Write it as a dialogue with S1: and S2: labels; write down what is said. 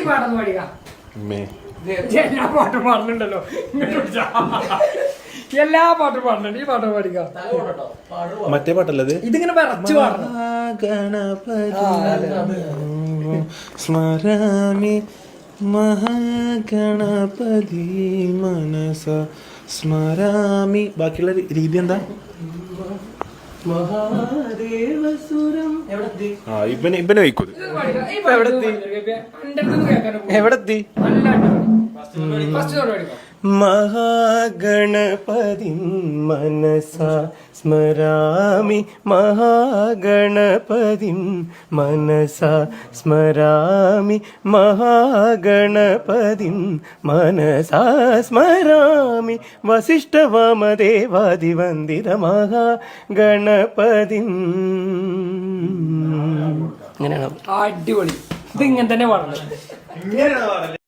S1: പാടൊന്നും പാടിക്ക എല്ലാ പാട്ടും പാടുന്നുണ്ടല്ലോ എല്ലാ പാട്ടും പാടുന്നുണ്ട് ഈ പാട്ടും പാടിക്കാം
S2: മറ്റേ പാട്ടല്ലത്
S1: ഇതിങ്ങനെ വിറച്ചു പാടണം
S2: സ്മരാമി മഹാഗണപതി മനസ സ്മരാമി. ബാക്കിയുള്ള രീതി എന്താ? ഇവനെ വയ്ക്കൂ. എവിടെത്തി? മഹാഗണപതി മനസ സ്മരാമി മഹാഗണപതി മനസ സ്മരാമി മഹാഗണപതി മനസ സ്മരാമി വസിഷ്ഠവാമദേവാദിവന്ദിത മഹാഗണപതി.
S1: അടിപൊളി. ഇത് ഇങ്ങനെ തന്നെ പാടണം.